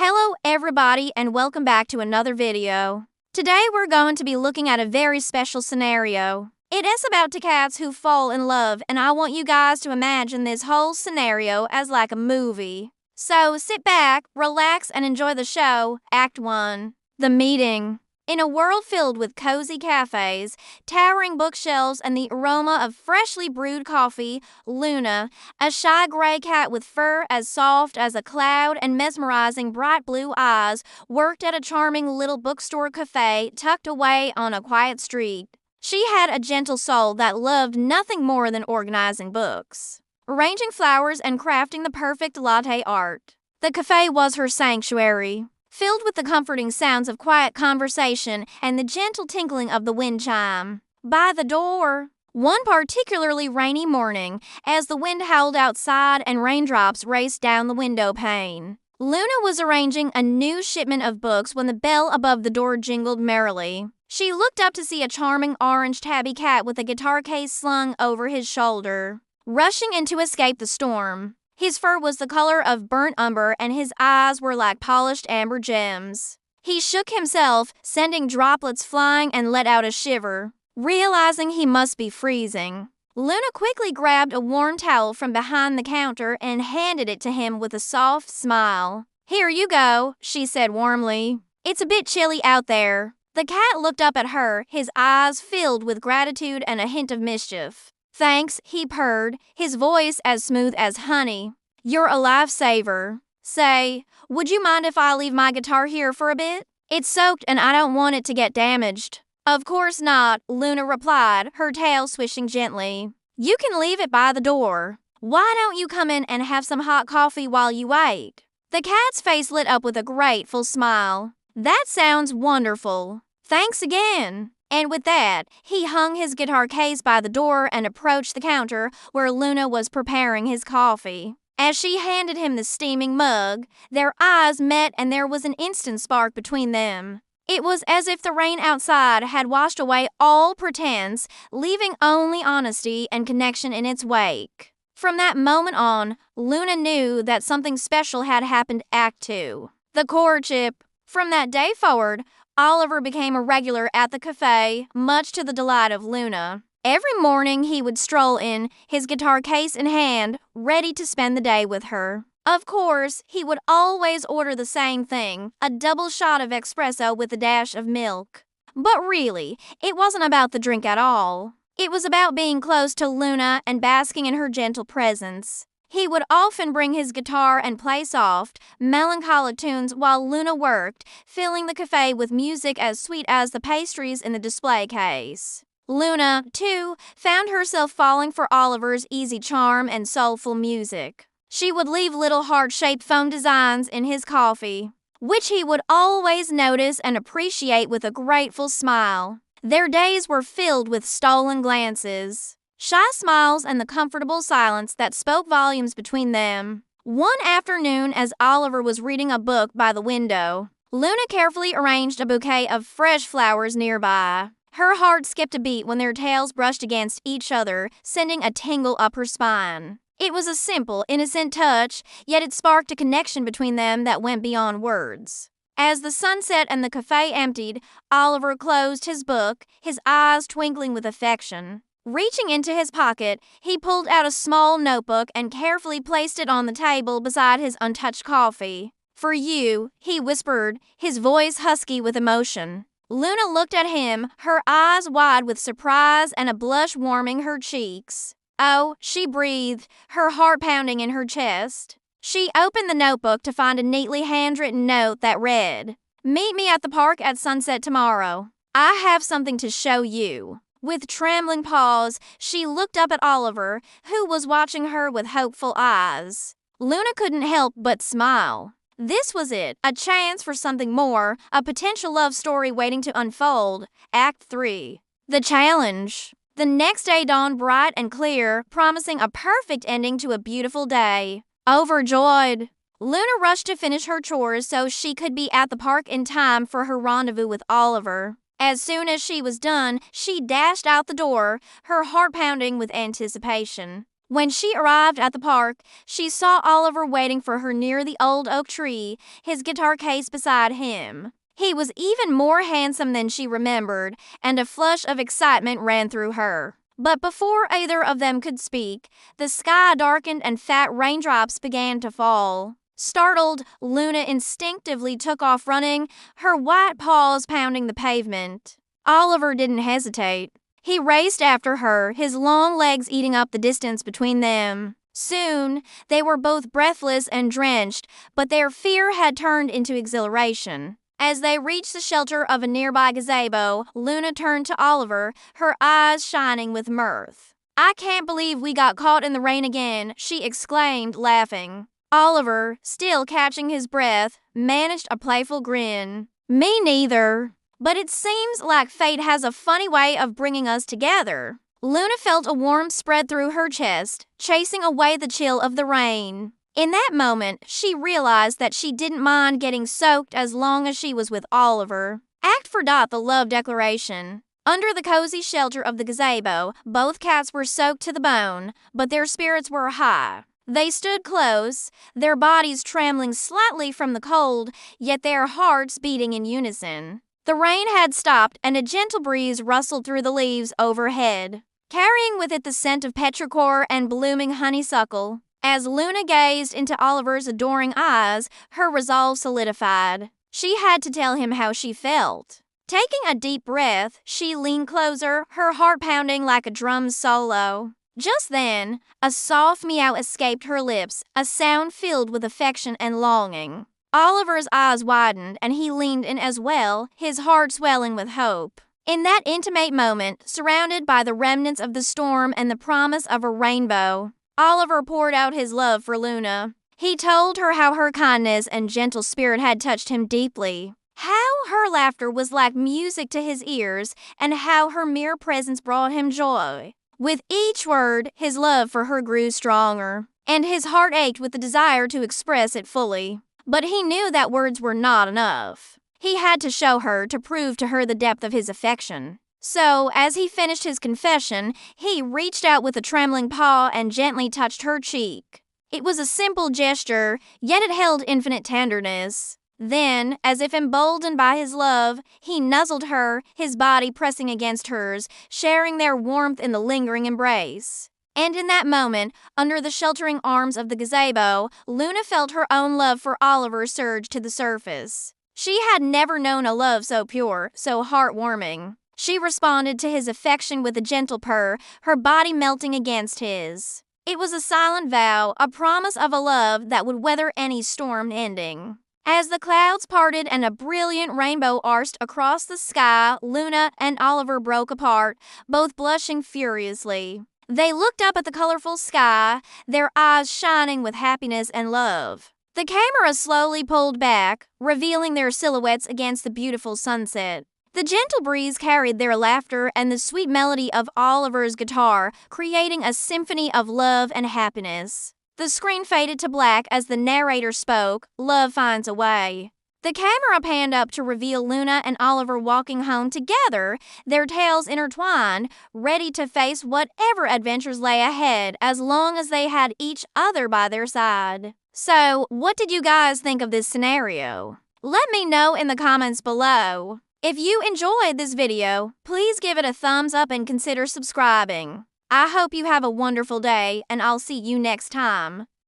Hello everybody and welcome back to another video. Today we're going to be looking at a very special scenario. It is about two cats who fall in love, and I want you guys to imagine this whole scenario as like a movie. So sit back, relax, and enjoy the show. Act 1. The Meeting. In a world filled with cozy cafes, towering bookshelves, and the aroma of freshly brewed coffee, Luna, a shy gray cat with fur as soft as a cloud and mesmerizing bright blue eyes, worked at a charming little bookstore cafe tucked away on a quiet street. She had a gentle soul that loved nothing more than organizing books, arranging flowers, and crafting the perfect latte art. The cafe was her sanctuary, filled with the comforting sounds of quiet conversation and the gentle tinkling of the wind chime. By the door, one particularly rainy morning, as the wind howled outside and raindrops raced down the window pane, Luna was arranging a new shipment of books when the bell above the door jingled merrily. She looked up to see a charming orange tabby cat with a guitar case slung over his shoulder, rushing in to escape the storm. His fur was the color of burnt umber and his eyes were like polished amber gems. He shook himself, sending droplets flying, and let out a shiver, realizing he must be freezing. Luna quickly grabbed a warm towel from behind the counter and handed it to him with a soft smile. "Here you go," she said warmly. "It's a bit chilly out there." The cat looked up at her, his eyes filled with gratitude and a hint of mischief. "Thanks," he purred, his voice as smooth as honey. "You're a lifesaver. Say, would you mind if I leave my guitar here for a bit? It's soaked and I don't want it to get damaged." "Of course not," Luna replied, her tail swishing gently. "You can leave it by the door. Why don't you come in and have some hot coffee while you wait?" The cat's face lit up with a grateful smile. "That sounds wonderful. Thanks again." And with that, he hung his guitar case by the door and approached the counter where Luna was preparing his coffee. As she handed him the steaming mug, their eyes met and there was an instant spark between them. It was as if the rain outside had washed away all pretense, leaving only honesty and connection in its wake. From that moment on, Luna knew that something special had happened. Act 2. The Courtship. From that day forward, Oliver became a regular at the cafe, much to the delight of Luna. Every morning he would stroll in, his guitar case in hand, ready to spend the day with her. Of course, he would always order the same thing, a double shot of espresso with a dash of milk. But really, it wasn't about the drink at all. It was about being close to Luna and basking in her gentle presence. He would often bring his guitar and play soft, melancholic tunes while Luna worked, filling the cafe with music as sweet as the pastries in the display case. Luna, too, found herself falling for Oliver's easy charm and soulful music. She would leave little heart-shaped foam designs in his coffee, which he would always notice and appreciate with a grateful smile. Their days were filled with stolen glances, shy smiles, and the comfortable silence that spoke volumes between them. One afternoon, as Oliver was reading a book by the window, Luna carefully arranged a bouquet of fresh flowers nearby. Her heart skipped a beat when their tails brushed against each other, sending a tingle up her spine. It was a simple, innocent touch, yet it sparked a connection between them that went beyond words. As the sun set and the cafe emptied, Oliver closed his book, his eyes twinkling with affection. Reaching into his pocket, he pulled out a small notebook and carefully placed it on the table beside his untouched coffee. "For you," he whispered, his voice husky with emotion. Luna looked at him, her eyes wide with surprise and a blush warming her cheeks. "Oh," she breathed, her heart pounding in her chest. She opened the notebook to find a neatly handwritten note that read, "Meet me at the park at sunset tomorrow. I have something to show you." With trembling paws, she looked up at Oliver, who was watching her with hopeful eyes. Luna couldn't help but smile. This was it, a chance for something more, a potential love story waiting to unfold. Act 3. The Challenge. The next day dawned bright and clear, promising a perfect ending to a beautiful day. Overjoyed, Luna rushed to finish her chores so she could be at the park in time for her rendezvous with Oliver. As soon as she was done, she dashed out the door, her heart pounding with anticipation. When she arrived at the park, she saw Oliver waiting for her near the old oak tree, his guitar case beside him. He was even more handsome than she remembered, and a flush of excitement ran through her. But before either of them could speak, the sky darkened and fat raindrops began to fall. Startled, Luna instinctively took off running, her white paws pounding the pavement. Oliver didn't hesitate. He raced after her, his long legs eating up the distance between them. Soon, they were both breathless and drenched, but their fear had turned into exhilaration. As they reached the shelter of a nearby gazebo, Luna turned to Oliver, her eyes shining with mirth. "I can't believe we got caught in the rain again," she exclaimed, laughing. Oliver, still catching his breath, managed a playful grin. "Me neither. But it seems like fate has a funny way of bringing us together." Luna felt a warmth spread through her chest, chasing away the chill of the rain. In that moment, she realized that she didn't mind getting soaked as long as she was with Oliver. Act for the love declaration. Under the cozy shelter of the gazebo, both cats were soaked to the bone, but their spirits were high. They stood close, their bodies trembling slightly from the cold, yet their hearts beating in unison. The rain had stopped, and a gentle breeze rustled through the leaves overhead, carrying with it the scent of petrichor and blooming honeysuckle. As Luna gazed into Oliver's adoring eyes, her resolve solidified. She had to tell him how she felt. Taking a deep breath, she leaned closer, her heart pounding like a drum's solo. Just then, a soft meow escaped her lips, a sound filled with affection and longing. Oliver's eyes widened, and he leaned in as well, his heart swelling with hope. In that intimate moment, surrounded by the remnants of the storm and the promise of a rainbow, Oliver poured out his love for Luna. He told her how her kindness and gentle spirit had touched him deeply, how her laughter was like music to his ears, and how her mere presence brought him joy. With each word, his love for her grew stronger, and his heart ached with the desire to express it fully. But he knew that words were not enough. He had to show her, to prove to her the depth of his affection. So, as he finished his confession, he reached out with a trembling paw and gently touched her cheek. It was a simple gesture, yet it held infinite tenderness. Then, as if emboldened by his love, he nuzzled her, his body pressing against hers, sharing their warmth in the lingering embrace. And in that moment, under the sheltering arms of the gazebo, Luna felt her own love for Oliver surge to the surface. She had never known a love so pure, so heartwarming. She responded to his affection with a gentle purr, her body melting against his. It was a silent vow, a promise of a love that would weather any storm ending. As the clouds parted and a brilliant rainbow arched across the sky, Luna and Oliver broke apart, both blushing furiously. They looked up at the colorful sky, their eyes shining with happiness and love. The camera slowly pulled back, revealing their silhouettes against the beautiful sunset. The gentle breeze carried their laughter and the sweet melody of Oliver's guitar, creating a symphony of love and happiness. The screen faded to black as the narrator spoke, "Love finds a way." The camera panned up to reveal Luna and Oliver walking home together, their tails intertwined, ready to face whatever adventures lay ahead as long as they had each other by their side. So, what did you guys think of this scenario? Let me know in the comments below. If you enjoyed this video, please give it a thumbs up and consider subscribing. I hope you have a wonderful day, and I'll see you next time.